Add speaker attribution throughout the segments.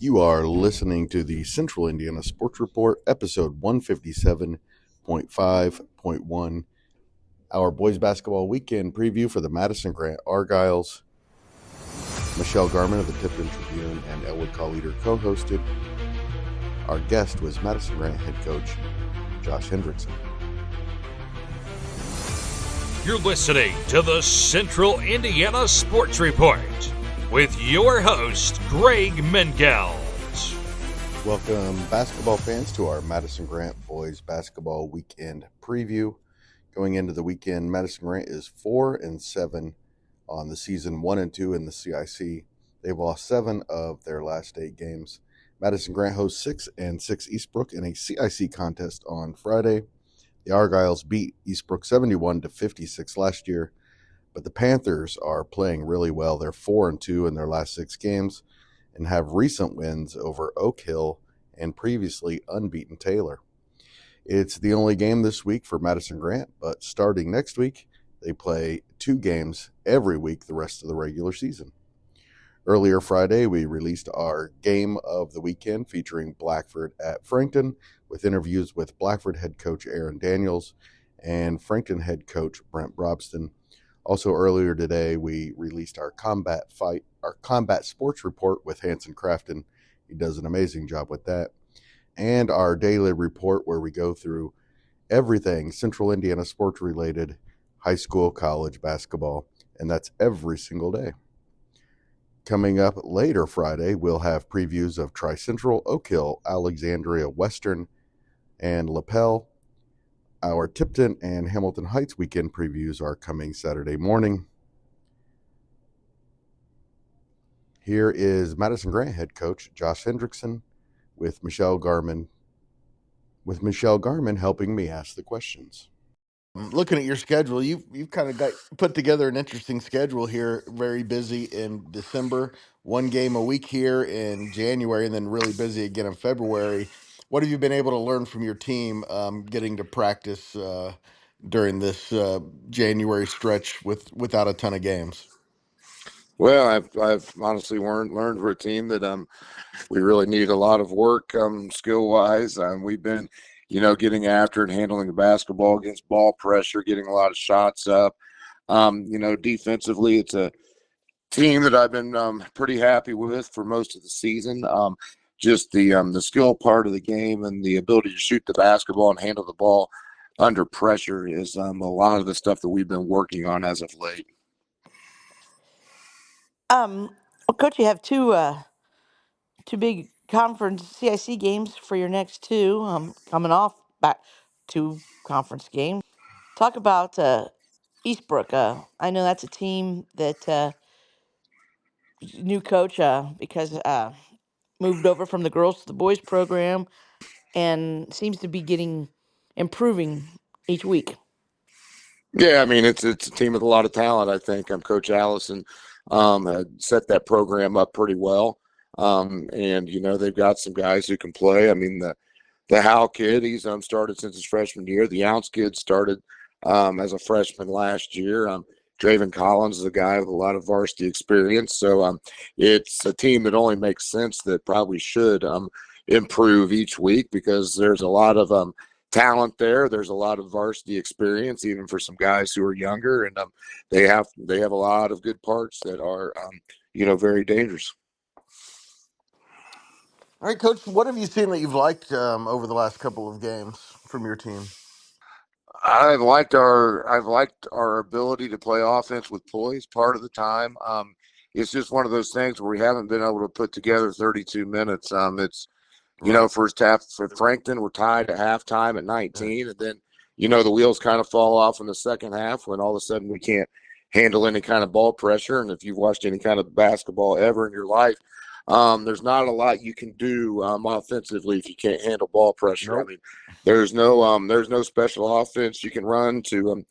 Speaker 1: You are listening to the Central Indiana Sports Report, episode 157.5.1, our boys basketball weekend preview for the Madison-Grant Argyles. Michelle Garmon of the Tipton Tribune and Elwood Call Leader co-hosted. Our guest was Madison-Grant head coach Josh Hendrixson.
Speaker 2: You're listening to the Central Indiana Sports Report with your host, Greg Mengels.
Speaker 1: Welcome, basketball fans, to our Madison-Grant boys basketball weekend preview. Going into the weekend, Madison-Grant is 4-7 on the season, 1-2 in the CIC. They've lost 7 of their last 8 games. Madison-Grant hosts 6-6 Eastbrook in a CIC contest on Friday. The Argyles beat Eastbrook 71-56 last year, but the Panthers are playing really well. They're 4-2 in their last 6 games and have recent wins over Oak Hill and previously unbeaten Taylor. It's the only game this week for Madison-Grant, but starting next week, they play 2 games every week the rest of the regular season. Earlier Friday, we released our game of the weekend featuring Blackford at Frankton, with interviews with Blackford head coach Aaron Daniels and Frankton head coach Brent Brobston. Also earlier today, we released our combat sports report with Hanson Crafton. He does an amazing job with that. And our daily report where we go through everything Central Indiana sports related, high school, college basketball, and that's every single day. Coming up later Friday, we'll have previews of Tri-Central, Oak Hill, Alexandria Western, and LaPel. Our Tipton and Hamilton Heights weekend previews are coming Saturday morning. Here is Madison-Grant head coach Josh Hendrixson with Michelle Garmon helping me ask the questions. Looking at your schedule, you've kind of got put together an interesting schedule here. Very busy in December, 1 game a week here in January, and then really busy again in February. What have you been able to learn from your team getting to practice during this January stretch without a ton of games?
Speaker 3: Well, I've honestly learned for a team that we really need a lot of work skill wise. We've been getting after and handling the basketball against ball pressure, getting a lot of shots up. Defensively, it's a team that I've been pretty happy with for most of the season. Just the skill part of the game and the ability to shoot the basketball and handle the ball under pressure is a lot of the stuff that we've been working on as of late.
Speaker 4: Well, Coach, you have two big conference CIC games for your next 2 coming off back 2 conference games. Talk about Eastbrook. I know that's a team that new coach because moved over from the girls to the boys program and seems to be improving each week.
Speaker 3: Yeah, I mean it's a team with a lot of talent. I think Coach Allison had set that program up pretty well, and they've got some guys who can play. I mean the Howe kid, he's started since his freshman year. The Ounce kid started as a freshman last year. Draven Collins is a guy with a lot of varsity experience. So it's a team that only makes sense that probably should improve each week because there's a lot of talent there. There's a lot of varsity experience, even for some guys who are younger, and they have a lot of good parts that are very dangerous.
Speaker 1: All right, Coach, what have you seen that you've liked over the last couple of games from your team?
Speaker 3: I've liked our ability to play offense with poise part of the time. It's just one of those things where we haven't been able to put together 32 minutes. It's first half for Frankton, we're tied at halftime at 19, and then the wheels kind of fall off in the second half when all of a sudden we can't handle any kind of ball pressure. And if you've watched any kind of basketball ever in your life, there's not a lot you can do offensively if you can't handle ball pressure. Nope. I mean, there's no special offense you can run to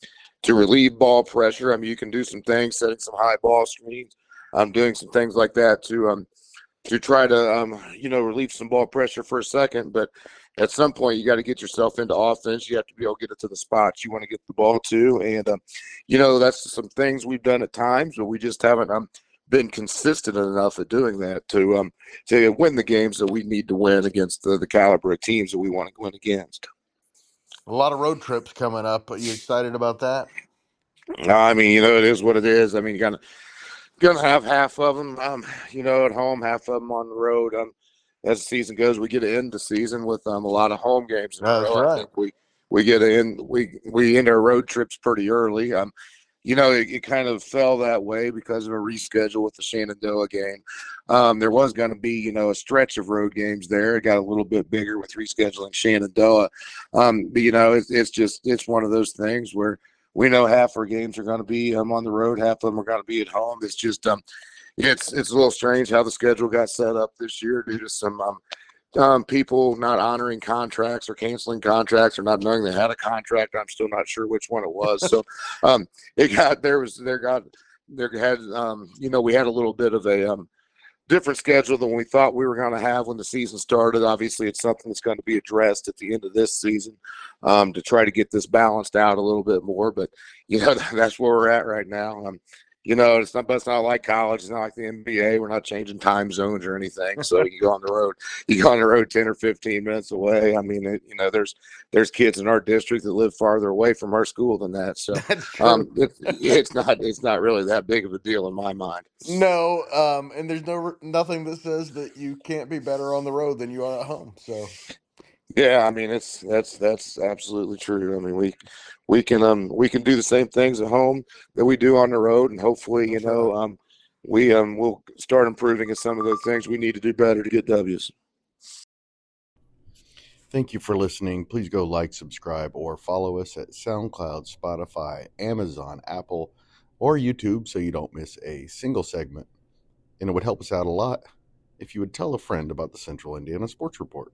Speaker 3: relieve ball pressure. I mean, you can do some things, setting some high ball screens, doing some things like that to try to relieve some ball pressure for a second. But at some point, you got to get yourself into offense. You have to be able to get it to the spots you want to get the ball to, and that's some things we've done at times, but we just haven't been consistent enough at doing that to win the games that we need to win against the caliber of teams that we want to win against.
Speaker 1: A lot of road trips coming up. Are you excited about that?
Speaker 3: I mean, it is what it is. I mean, you're gonna have half of them, at home, half of them on the road. As the season goes, we get to end the season with a lot of home games in a
Speaker 1: That's
Speaker 3: row. I
Speaker 1: right.
Speaker 3: think we get in we end our road trips pretty early. It kind of fell that way because of a reschedule with the Shenandoah game. There was going to be, a stretch of road games there. It got a little bit bigger with rescheduling Shenandoah. But, it's one of those things where we know half our games are going to be on the road, half of them are going to be at home. It's just it's a little strange how the schedule got set up this year due to some people not honoring contracts or canceling contracts or not knowing they had a contract. I'm still not sure which one it was. So we had we had a little bit of a different schedule than we thought we were going to have when the season started. Obviously, it's something that's going to be addressed at the end of this season to try to get this balanced out a little bit more. But, that's where we're at right now. It's not like college. It's not like the NBA. We're not changing time zones or anything. So you go on the road 10 or 15 minutes away. I mean, there's kids in our district that live farther away from our school than that. So
Speaker 1: That's true.
Speaker 3: it's not really that big of a deal in my mind.
Speaker 1: No, and there's nothing that says that you can't be better on the road than you are at home. So
Speaker 3: Yeah, I mean that's absolutely true. I mean we can do the same things at home that we do on the road, and hopefully
Speaker 1: that's right.
Speaker 3: we'll start improving at some of those things we need to do better to get W's.
Speaker 1: Thank you for listening. Please go like, subscribe, or follow us at SoundCloud, Spotify, Amazon, Apple, or YouTube so you don't miss a single segment. And it would help us out a lot if you would tell a friend about the Central Indiana Sports Report.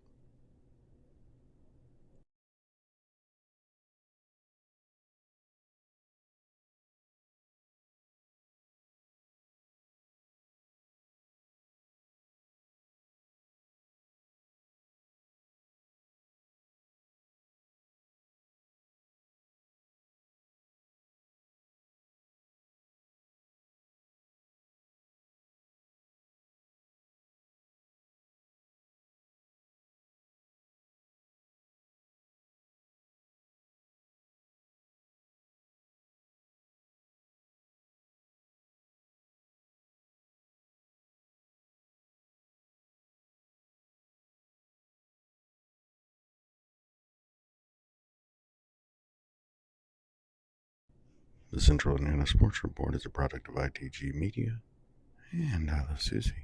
Speaker 1: The Central Indiana Sports Report is a product of ITG Media and I Love Susie.